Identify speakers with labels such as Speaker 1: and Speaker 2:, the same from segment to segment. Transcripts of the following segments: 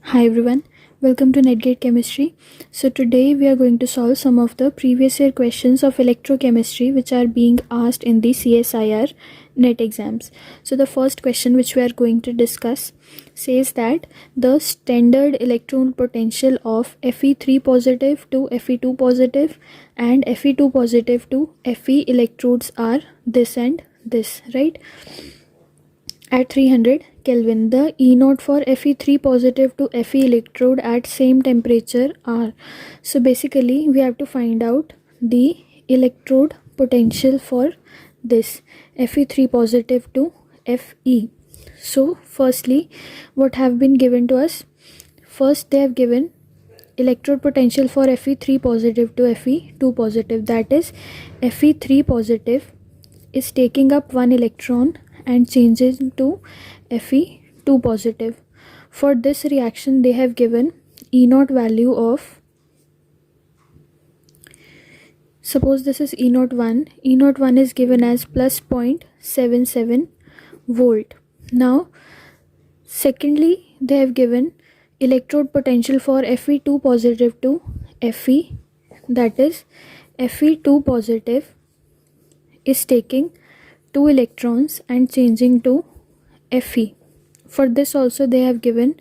Speaker 1: Hi everyone, welcome to NetGate Chemistry. So today we are going to solve some of the previous year questions of electrochemistry which are being asked in the CSIR NET exams. So the first question which we are going to discuss says that the standard electron potential of Fe3 positive to Fe2 positive and Fe2 positive to Fe electrodes are this and this, right? At 300 Kelvin, the E naught for Fe3 positive to Fe electrode at same temperature are. So basically we have to find out the electrode potential for this Fe3 positive to Fe. So firstly, what have been given to us? First they have given electrode potential for Fe3 positive to Fe2 positive, that is Fe3 positive is taking up one electron and changes to Fe2 positive. For this reaction they have given E naught value of, suppose this is E naught 1, E naught 1 is given as plus 0.77 volt. Now secondly they have given electrode potential for Fe2 positive to Fe, that is Fe2 positive is taking 2 electrons and changing to Fe. For this also they have given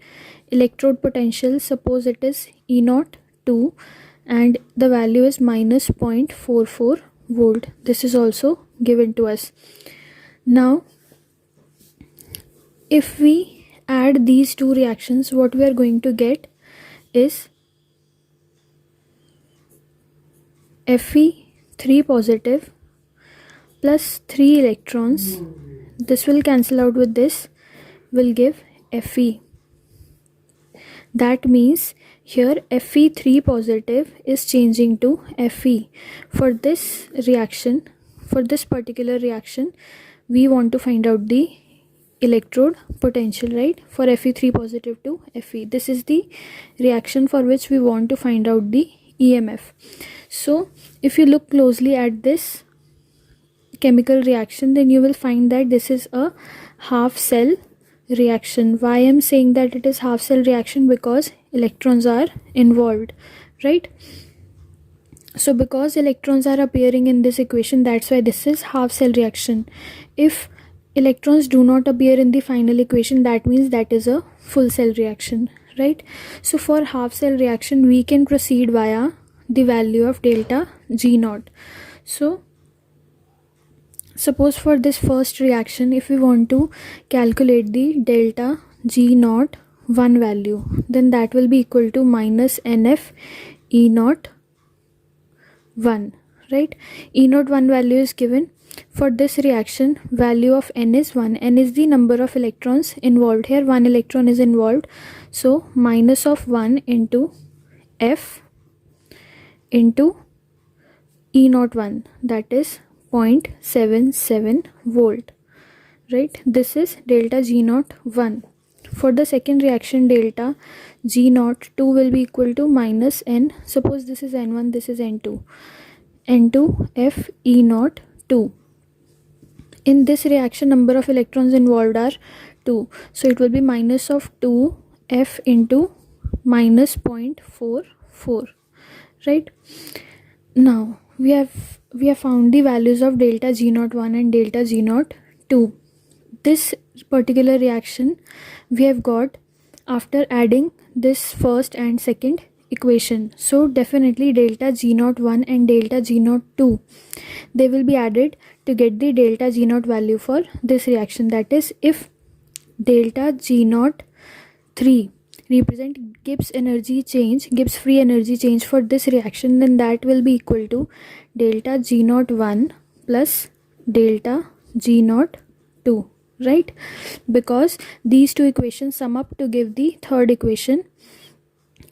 Speaker 1: electrode potential, suppose it is E naught 2 and the value is minus 0.44 volt. This is also given to us. Now if we add these two reactions, what we are going to get is Fe3 positive plus 3 electrons, this will cancel out with this, will give Fe. That means here Fe3 positive is changing to Fe. For this reaction, for this particular reaction, we want to find out the electrode potential, right, for Fe3 positive to Fe. This is the reaction for which we want to find out the EMF. So if you look closely at this chemical reaction, then you will find that this is a half cell reaction. Why I am saying that it is half cell reaction? Because electrons are involved, right? So because electrons are appearing in this equation, that's why this is half cell reaction. If electrons do not appear in the final equation, that means that is a full cell reaction, right? So for half cell reaction we can proceed via the value of delta G naught. So suppose for this first reaction, if we want to calculate the delta G naught 1 value, then that will be equal to minus NF E naught 1, right? E naught 1 value is given. For this reaction, value of N is 1. N is the number of electrons involved. Here 1 electron is involved. So minus of 1 into F into E naught 1, that is 0.77 volt, right? This is delta G naught 1. For the second reaction, delta G naught 2 will be equal to minus N. Suppose this is N1, this is N2. N2 F E naught 2. In this reaction, number of electrons involved are 2. So it will be minus of 2 F into minus 0.44, right? Now we have found the values of delta G naught 1 and delta G naught 2. This particular reaction we have got after adding this first and second equation. So definitely delta G naught 1 and delta G naught 2, they will be added to get the delta G naught value for this reaction. That is, if delta G naught 3 represent Gibbs energy change, Gibbs free energy change for this reaction, then that will be equal to delta G naught 1 plus delta G naught 2, right? Because these two equations sum up to give the third equation,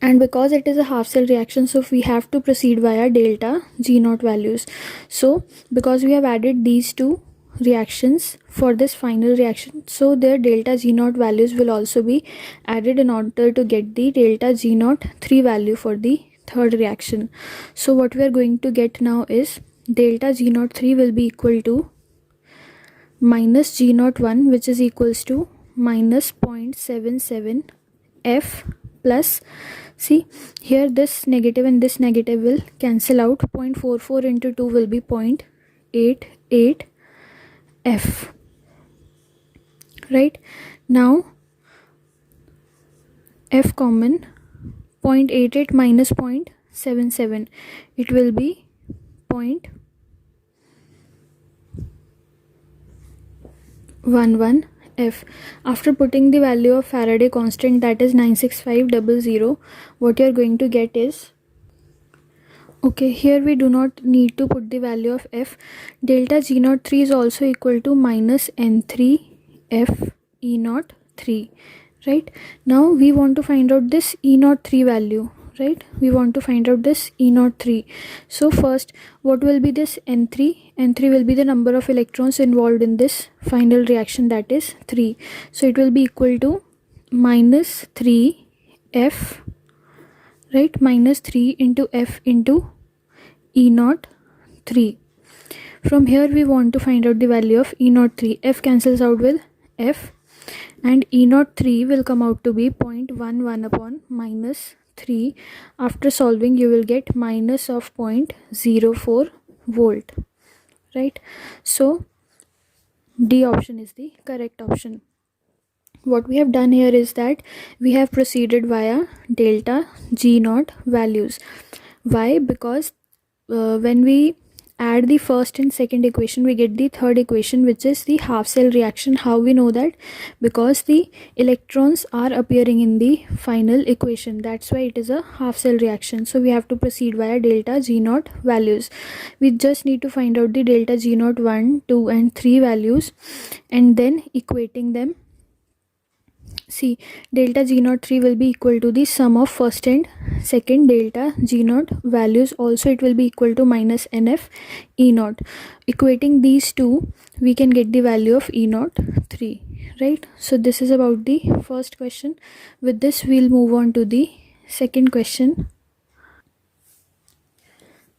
Speaker 1: and because it is a half cell reaction, so we have to proceed via delta G naught values. So because we have added these two reactions for this final reaction, so their delta G naught values will also be added in order to get the delta G naught 3 value for the third reaction. So what we are going to get now is delta G naught 3 will be equal to minus G naught 1, which is equals to minus 0.77 F plus, see here this negative and this negative will cancel out. 0.44 into 2 will be 0.88 F. Right, now F common, 0.88 minus 0.77, it will be 0.11 F. After putting the value of Faraday constant, that is 96500, what you are going to get is, okay, here we do not need to put the value of F. Delta G03 is also equal to minus N3 F E03. Right, now we want to find out this E03 value. Right, we want to find out this E03. So first, what will be this N3? N3 will be the number of electrons involved in this final reaction, that is 3. So it will be equal to minus 3 F, right, minus 3 into F into E03. From here we want to find out the value of E03. F cancels out with F, and E03 will come out to be 0.11 upon minus 3. After solving, you will get minus of 0.04 volt. Right, so D option is the correct option. What we have done here is that we have proceeded via delta G0 values. Why? Because when we add the first and second equation, we get the third equation, which is the half cell reaction. How we know that? Because the electrons are appearing in the final equation, that's why it is a half cell reaction. So we have to proceed via delta G0 values. We just need to find out the delta G0 1, 2 and 3 values, and then equating them. See, delta G03 will be equal to the sum of first and second delta G0 values. Also it will be equal to minus NF E0. Equating these two, we can get the value of E03. Right, so this is about the first question. With this, we'll move on to the second question.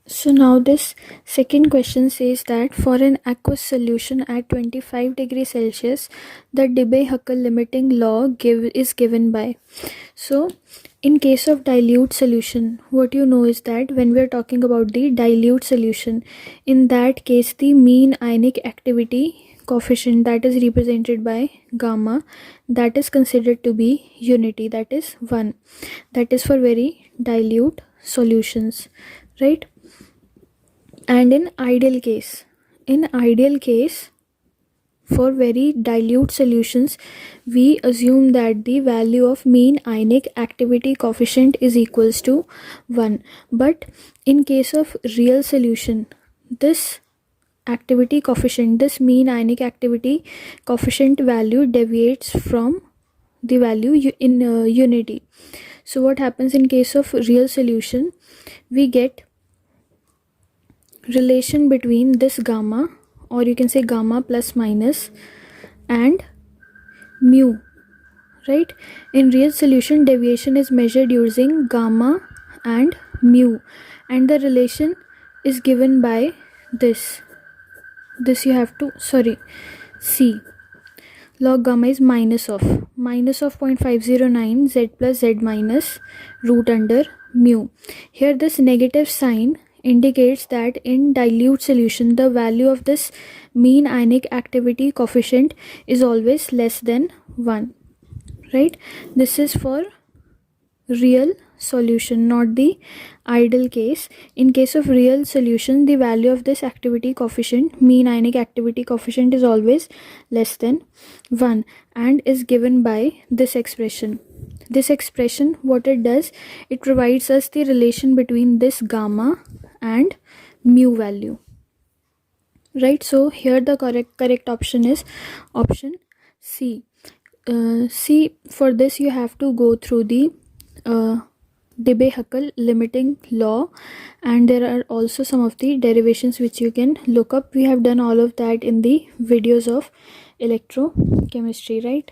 Speaker 1: So now this second question says that for an aqueous solution at 25 degrees Celsius, the Debye-Huckel limiting law is given by. So in case of dilute solution, what you know is that when we are talking about the dilute solution, in that case the mean ionic activity coefficient, that is represented by gamma, that is considered to be unity, that is 1. That is for very dilute solutions. Right, and in ideal case, for very dilute solutions, we assume that the value of mean ionic activity coefficient is equals to 1. But in case of real solution, this activity coefficient, this mean ionic activity coefficient value deviates from the value in unity. So what happens in case of real solution? We get relation between this gamma, or you can say gamma plus minus, and mu. Right, in real solution, deviation is measured using gamma and mu, and the relation is given by this you have to, C. Log gamma is minus of 0.509 z plus z minus root under mu. Here this negative sign indicates that in dilute solution, the value of this mean ionic activity coefficient is always less than 1. Right, this is for real solution, not the ideal case. In case of real solution, the value of this activity coefficient, mean ionic activity coefficient, is always less than 1 and is given by this expression. This expression, what it does, it provides us the relation between this gamma and mu value. Right, so here the correct option is option C. See, for this you have to go through the Debye-Huckel limiting law, and there are also some of the derivations which you can look up. We have done all of that in the videos of electrochemistry, right?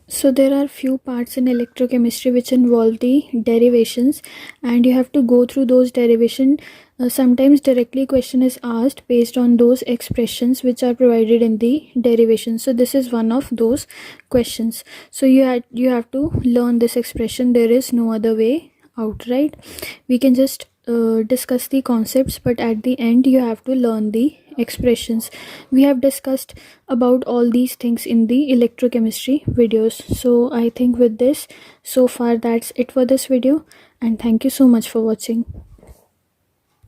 Speaker 1: So there are few parts in electrochemistry which involve the derivations, and you have to go through those derivation Sometimes directly question is asked based on those expressions which are provided in the derivation. So this is one of those questions. So you have to learn this expression. There is no other way out, right? We can just discuss the concepts, but at the end you have to learn the expressions. We have discussed about all these things in the electrochemistry videos. So I think with this, so far that's it for this video, and thank you so much for watching.